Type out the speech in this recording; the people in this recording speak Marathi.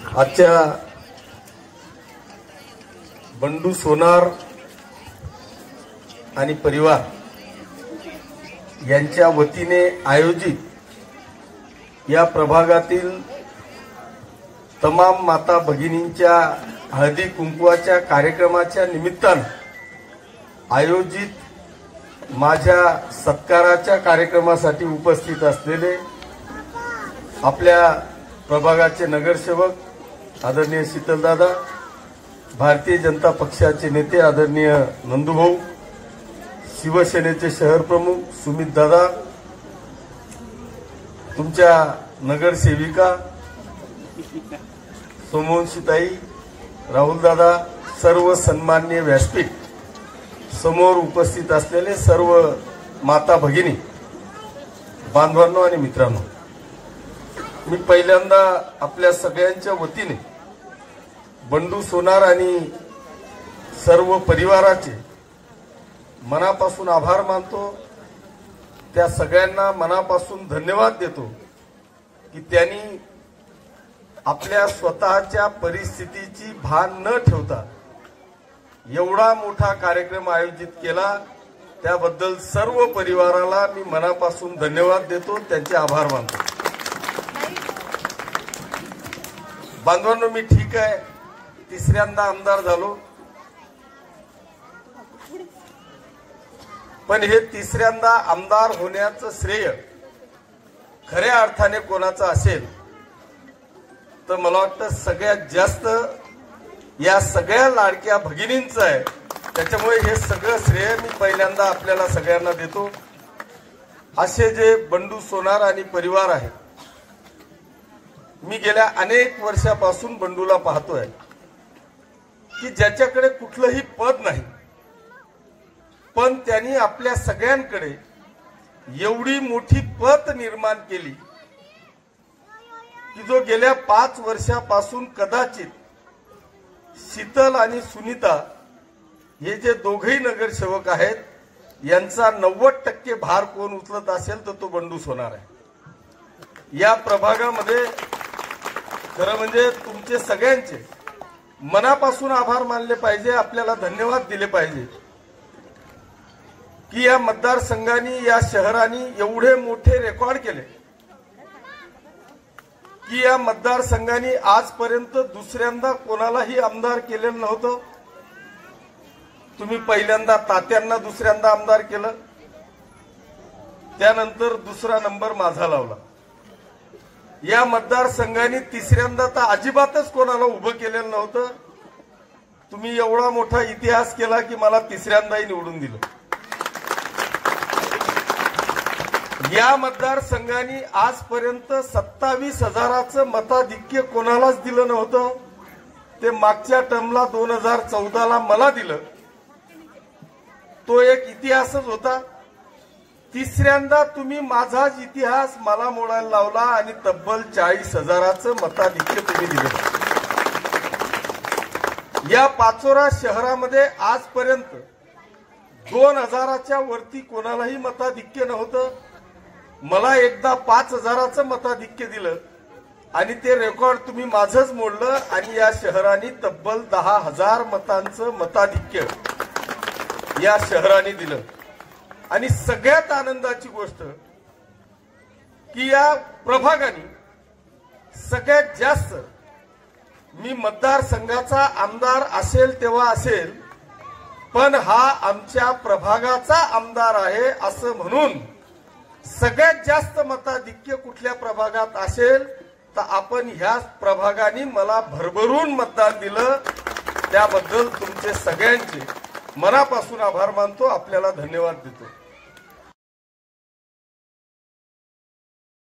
आजच्या बंडू सोनार आणि परिवार यांच्या वतीने आयोजित या प्रभागातील तमाम माता भगिनींच्या हळदी कुंकवाच्या कार्यक्रमाच्या निमित्तानं आयोजित माझ्या सत्काराच्या कार्यक्रमासाठी उपस्थित असलेले आपल्या प्रभागाचे नगरसेवक आदरणीय शीतलदादा, भारतीय जनता पक्षाचे नेते आदरणीय नंदूभाऊ, शिवसेनेचे शहर प्रमुख सुमित दादा, तुमच्या नगरसेविका सोमवंशीताई, राहुल दादा, सर्व सन्माननीय व्यासपीठ समोर उपस्थित असलेले सर्व माता भगिनी, बांधवांनो आणि मित्रांनो, मी पहिल्यांदा आपल्या सगळ्यांच्या वतीने बंडू सोनार आणि सर्व परिवाराचे मनापासून आभार मानतो। त्या सगळ्यांना मनापासून धन्यवाद देतो की त्यांनी आपल्या स्वतःच्या परिस्थितीची भान न ठेवता एवढा मोठा कार्यक्रम आयोजित केला। त्याबद्दल सर्व परिवाराला मी मनापासून धन्यवाद देतो, त्यांचे आभार मानतो। बांधवांनो, मी ठीक आहे, तिसऱ्यांदा आमदार झालो, पण हे तिसऱ्यांदा आमदार होण्याचं श्रेय खऱ्या अर्थाने कोणाचं असेल तर मला वाटतं सगळ्यात जास्त या सगळ्या लाडक्या भगिनींचं आहे। त्याच्यामुळे हे सगळं श्रेय मी पहिल्यांदा आपल्याला सगळ्यांना देतो। असे जे बंडू सोनार आणि परिवार आहे, मी गेल्या अनेक वर्षापासून बंडूला पाहतोय की ज्याच्याकडे कुठलंही पद नाही, पण त्यांनी आपल्या सगळ्यांकडे एवढी मोठी पत निर्माण केली की जो गेल्या 5 वर्षापासून कदाचित शीतल आणि सुनीता हे जे दोघेही नगरसेवक आहेत यांचा 90% भार कोण उचलत असेल तर तो बंडू सोनार आहे। या प्रभागामध्ये खरं म्हणजे तुमचे सगळ्यांचे मनापासून आभार मानले पाहिजे, आपल्याला धन्यवाद दिले पाहिजे की या मतदारसंघाने, या शहराने एवढे मोठे रेकॉर्ड केले की या मतदारसंघाने आजपर्यंत दुसऱ्यांदा कोणालाही आमदार केलेलं नव्हतं। तुम्ही पहिल्यांदा तात्यांना दुसऱ्यांदा आमदार केलं, त्यानंतर दुसरा नंबर माझा लावला। या मतदारसंघाने तिसऱ्यांदा तर अजिबातच कोणाला उभं केलेलं नव्हतं। तुम्ही एवढा मोठा इतिहास केला की मला तिसऱ्यांदाही निवडून दिलं। या मतदारसंघाने आजपर्यंत 27,000चं मताधिक्य कोणालाच दिलं नव्हतं। ते मागच्या टर्मला 2014ला मला दिलं, तो एक इतिहासच होता। तिसऱ्यांदा तुम्ही माझाच इतिहास मला मोडायला लावला आणि तब्बल 40,000चं मताधिक्य तुम्ही दिलं। या पाचोरा शहरामध्ये आजपर्यंत 2000च्या वरती कोणालाही मताधिक्य नव्हतं। मला एकदा 5,000चं मताधिक्य दिलं आणि ते रेकॉर्ड तुम्ही माझंच मोडलं आणि या शहराने तब्बल 10,000 मतांचं मताधिक्य या शहराने दिलं। आणि सगळ्यात आनंदाची गोष्ट की या प्रभागाने सगळ्यात जास्त मी मतदारसंघाचा आमदार असेल तेव्हा असेल, पण हा आमच्या प्रभागाचा आमदार आहे असं म्हणून सगळ्यात जास्त मताधिक्य कुठल्या प्रभागात असेल तर आपण ह्या प्रभागाने मला भरभरून मतदान दिलं। त्याबद्दल तुमचे सगळ्यांचे मनापासून आभार मानतो, आपल्याला धन्यवाद देतो।